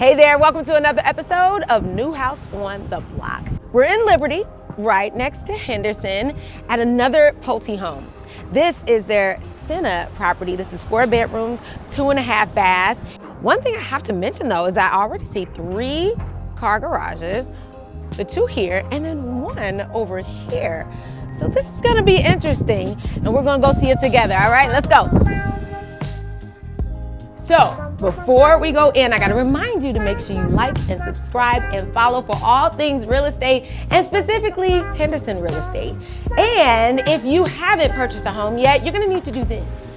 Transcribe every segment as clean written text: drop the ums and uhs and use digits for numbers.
Hey there, welcome to another episode of New House on the Block. We're in Liberty, right next to Henderson, at another Pulte home. This is their Cesena property. This is 4 bedrooms, 2.5 baths. One thing I have to mention though is I already see 3 car garages, the 2 here and then 1 over here. So this is gonna be interesting and we're gonna go see it together, all right? Let's go. So before we go in, I gotta remind you to make sure you like and subscribe and follow for all things real estate and specifically Henderson real estate. And if you haven't purchased a home yet, you're gonna need to do this.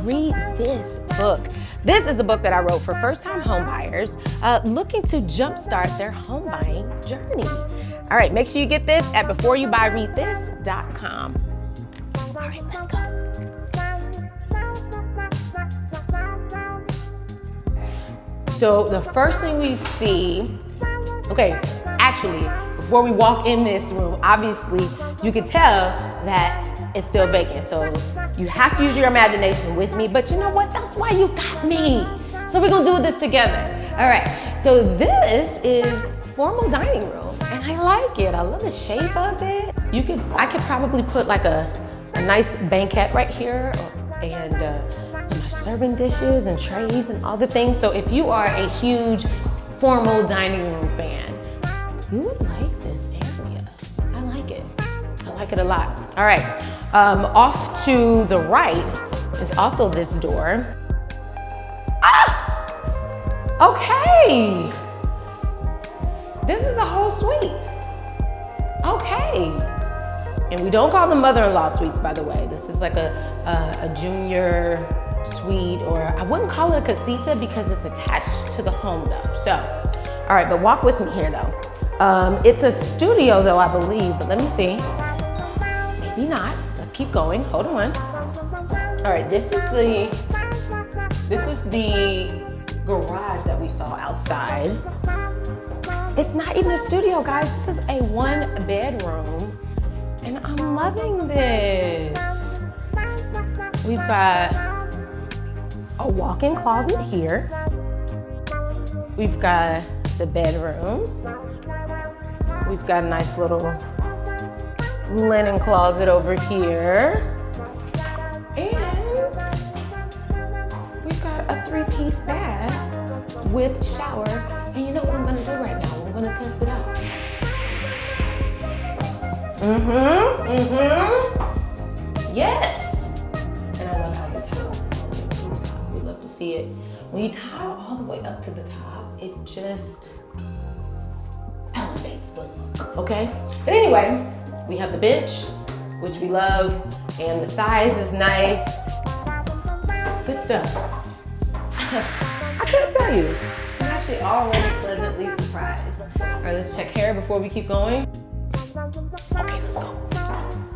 Read this book. This is a book that I wrote for first-time home buyers looking to jumpstart their home buying journey. All right, make sure you get this at beforeyoubuy.readthis.com. All right, let's go. So the first thing we see, okay, actually, before we walk in this room, obviously you can tell that it's still vacant. So you have to use your imagination with me, but you know what? That's why you got me. So we're gonna do this together. All right, so this is formal dining room and I like it. I love the shape of it. I could probably put like a nice banquette right here and my serving dishes and trays and all the things. So if you are a huge formal dining room fan, you would like this area. I like it. I like it a lot. All right, off to the right is also this door. Ah! Okay. This is a whole suite. Okay. And we don't call them mother-in-law suites, by the way. This is like a junior suite, or I wouldn't call it a casita because it's attached to the home though. So, all right, but walk with me here though. It's a studio though, I believe, but let me see. Maybe not. Let's keep going. Hold on. All right, this is the garage that we saw outside. It's not even a studio, guys. This is a 1 bedroom, and I'm loving this. We've got a walk-in closet here. We've got the bedroom. We've got a nice little linen closet over here. And we've got a 3-piece bath with shower. And you know what I'm gonna do right now? I'm gonna test it out. Yes. And I love how you tile. We love to see it. When you tile all the way up to the top, it just elevates the look, okay? But anyway, we have the bench, which we love, and the size is nice. Good stuff. I can't tell you. I'm actually already pleasantly surprised. All right, let's check hair before we keep going. Okay, let's go.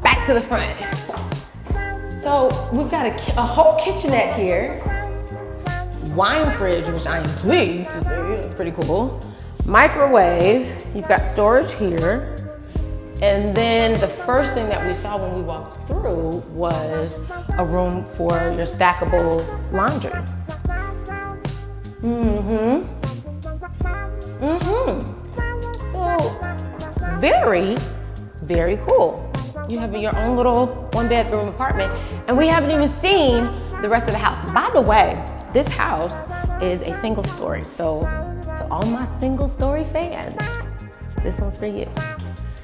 Back to the front. So we've got a whole kitchenette here. Wine fridge, which I am pleased to see, it's pretty cool. Microwave, you've got storage here. And then the first thing that we saw when we walked through was a room for your stackable laundry. So very, very cool. You have your own little 1 bedroom apartment, and we haven't even seen the rest of the house. By the way, this house is a single story. So to all my single story fans, this one's for you.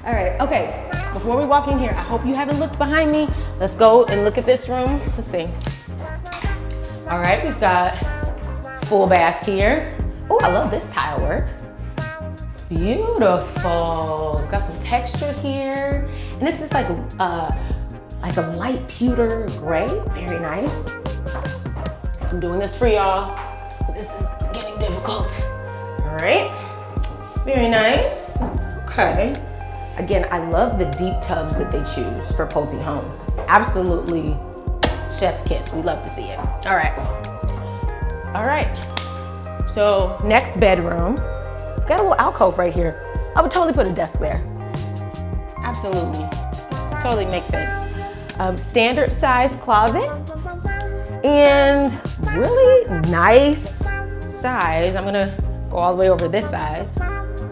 All right, okay, before we walk in here, I hope you haven't looked behind me. Let's go and look at this room. Let's see. All right, we've got full bath here. Oh, I love this tile work. Beautiful. It's got some texture here. And this is like a light pewter gray, very nice. I'm doing this for y'all, but this is getting difficult. All right, very nice, okay. Again, I love the deep tubs that they choose for Pulte homes. Absolutely chef's kiss, we love to see it. All right, so next bedroom. Got a little alcove right here. I would totally put a desk there. Absolutely, totally makes sense. Standard size closet and really nice size. I'm gonna Go all the way over this side.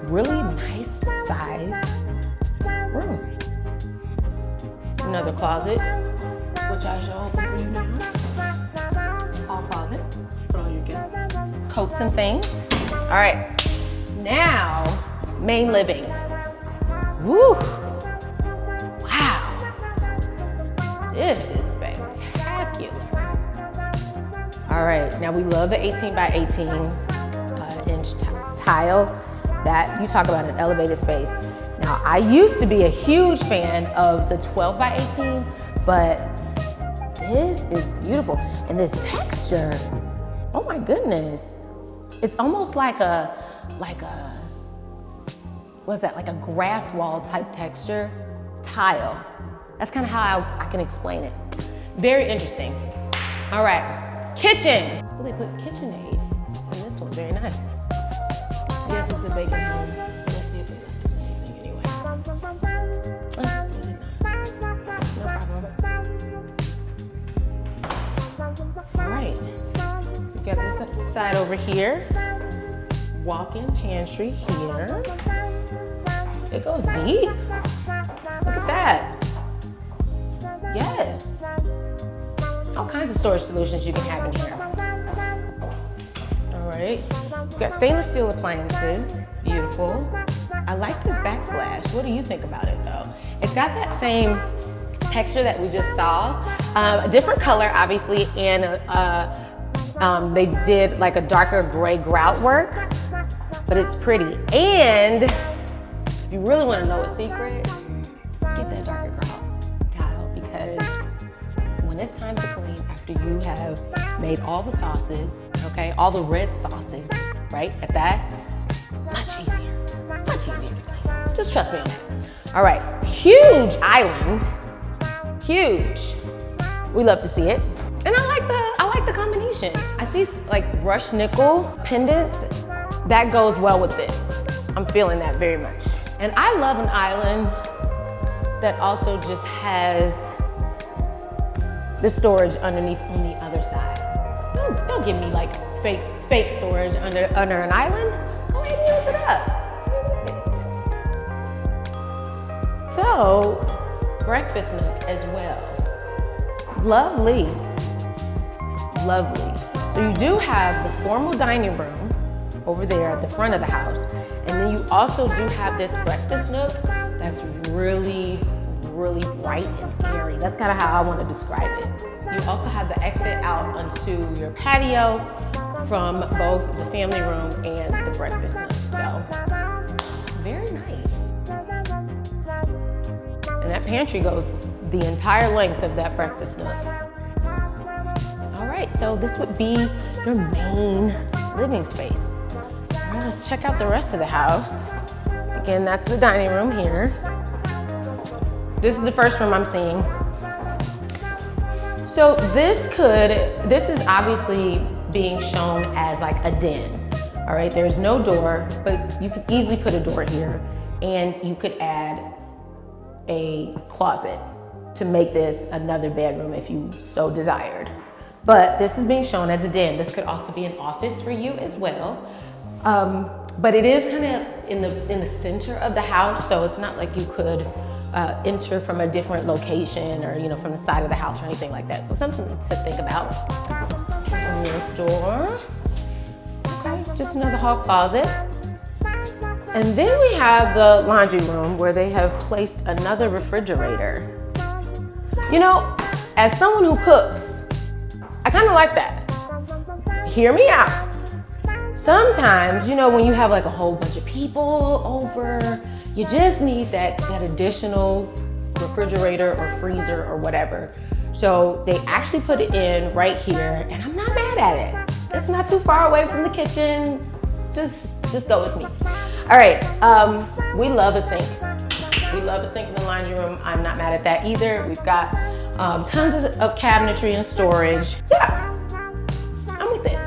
Really nice size room. Another closet, which I shall open for you now. Hall closet, put all your gifts, coats and things. All right, now, main living. Woo, wow. This is spectacular. All right, now we love the 18 by 18 inch tile. That, you talk about an elevated space. Now, I used to be a huge fan of the 12 by 18, but this is beautiful. And this texture, oh my goodness. It's almost like a, what's that, like a grass wall type texture tile. That's kind of how I can explain it. Very interesting. All right, kitchen. Well, they put KitchenAid in this one, very nice. Yes, it's a bacon room. Let's see if they left us anything anyway. No problem. All right, we got this side over here. Walk-in pantry here. It goes deep. Look at that. Yes. All kinds of storage solutions you can have in here. All right. We've got stainless steel appliances. Beautiful. I like this backsplash. What do you think about it though? It's got that same texture that we just saw. A different color, obviously, and they did like a darker gray grout work, but it's pretty. And if you really want to know a secret, get that darker grout tile, because when it's time to clean after you have made all the sauces, okay, all the red sauces, right, at that, much easier to clean. Just trust me on that. All right, huge island, huge. We love to see it. And I like the combination. I see like brushed nickel pendants. That goes well with this. I'm feeling that very much. And I love an island that also just has the storage underneath on the other side. Don't give me like fake storage under an island. Go ahead and use it up. So, breakfast nook as well. Lovely, lovely. So you do have the formal dining room over there at the front of the house. And then you also do have this breakfast nook that's really, really bright and airy. That's kind of how I want to describe it. You also have the exit out onto your patio from both the family room and the breakfast nook. So, very nice. And that pantry goes the entire length of that breakfast nook. All right, so this would be your main living space. All right, let's check out the rest of the house. Again, that's the dining room here. This is the first room I'm seeing. So this is obviously being shown as like a den. All right, there's no door, but you could easily put a door here, and you could add a closet to make this another bedroom if you so desired. But this is being shown as a den. This could also be an office for you as well. But it is kind of in the center of the house, so it's not like you could enter from a different location or from the side of the house or anything like that. So something to think about. This door. Okay, just another hall closet. And then we have the laundry room where they have placed another refrigerator. As someone who cooks, I kind of like that. Hear me out. Sometimes, when you have like a whole bunch of people over, you just need that additional refrigerator or freezer or whatever. So they actually put it in right here, and I'm not mad at it. It's not too far away from the kitchen. Just go with me. All right, we love a sink. We love a sink in the laundry room. I'm not mad at that either. We've got tons of cabinetry and storage. Yeah, I'm with it.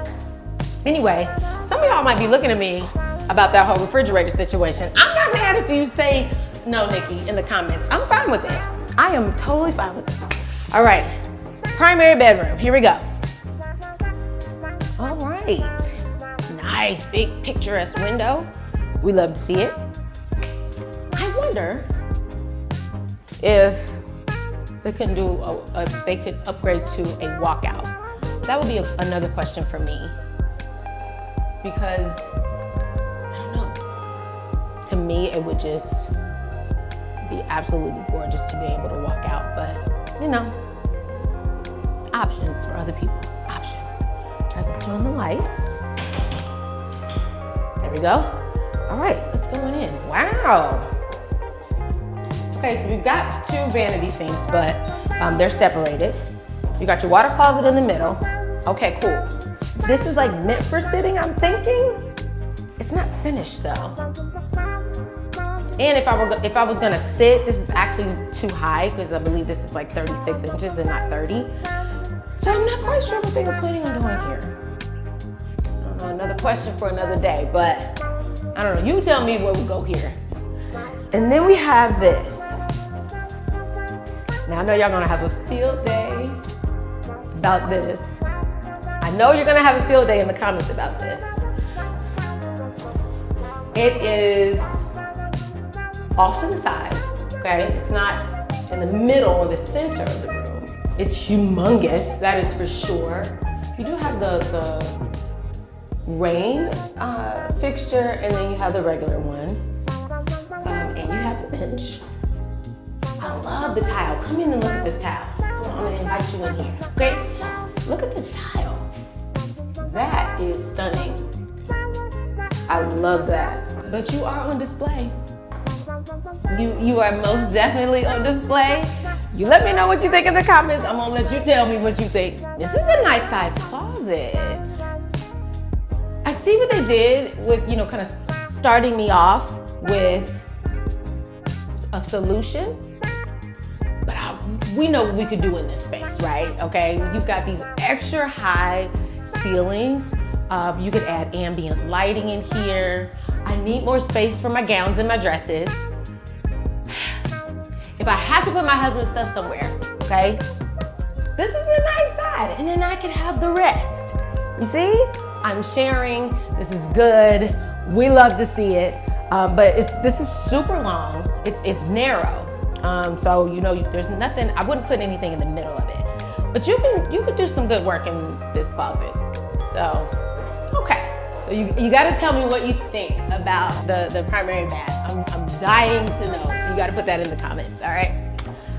Anyway, some of y'all might be looking at me about that whole refrigerator situation. I'm not mad if you say no, Nicci, in the comments. I'm fine with it. I am totally fine with it. All right, primary bedroom, here we go. All right, nice, big, picturesque window. We love to see it. I wonder if they can they could upgrade to a walkout. That would be another question for me, because I don't know. To me, it would just be absolutely gorgeous to be able to walk out, but you know, options for other people, options. Try to turn on the lights. There we go. All right, let's go on in. Wow. Okay, so we've got two vanity sinks, but they're separated. You got your water closet in the middle. Okay, cool. This is like meant for sitting, I'm thinking. It's not finished though. And if I was gonna sit, this is actually too high because I believe this is like 36 inches and not 30. So I'm not quite sure what they were planning on doing here. I don't know, another question for another day, but I don't know, you tell me what would go here. And then we have this. Now I know y'all gonna have a field day about this. I know you're gonna have a field day in the comments about this. It is off to the side, okay? It's not in the middle or the center of the room. It's humongous, that is for sure. You do have the rain fixture, and then you have the regular one. And you have the bench. I love the tile. Come in and look at this tile. Come on, I'm gonna invite you in here, okay? Look at this tile. That is stunning. I love that. But you are on display. You are most definitely on display. You let me know what you think in the comments. I'm gonna let you tell me what you think. This is a nice sized closet. I see what they did with, you know, kind of starting me off with a solution, but we know what we could do in this space, right? Okay, you've got these extra high ceilings. You could add ambient lighting in here. I need more space for my gowns and my dresses. If I have to put my husband's stuff somewhere, okay, this is the nice side, and then I can have the rest. You see, I'm sharing, this is good. We love to see it, but this is super long. It's narrow, so you know, there's nothing, I wouldn't put anything in the middle of it. But you could do some good work in this closet. So, okay. So you gotta tell me what you think about the primary bath. I'm dying to know, so you gotta put that in the comments, all right?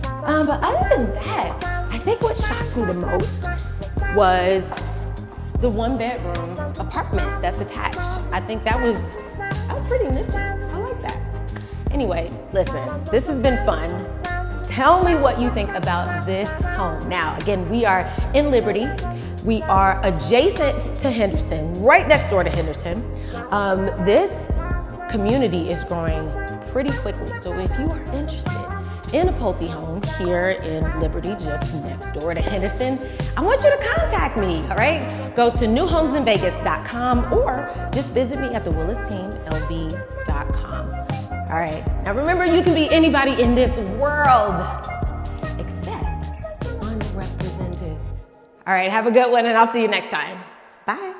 But other than that, I think what shocked me the most was the 1-bedroom apartment that's attached. I think that was pretty nifty. I like that. Anyway, listen, this has been fun. Tell me what you think about this home. Now, again, we are in Liberty. We are adjacent to Henderson, right next door to Henderson. This community is growing pretty quickly. So if you are interested in a Pulte home here in Liberty, just next door to Henderson, I want you to contact me, all right? Go to newhomesinvegas.com or just visit me at the willisteamlv.com. All right, now remember, you can be anybody in this world except unrepresented. All right, have a good one, and I'll see you next time. Bye.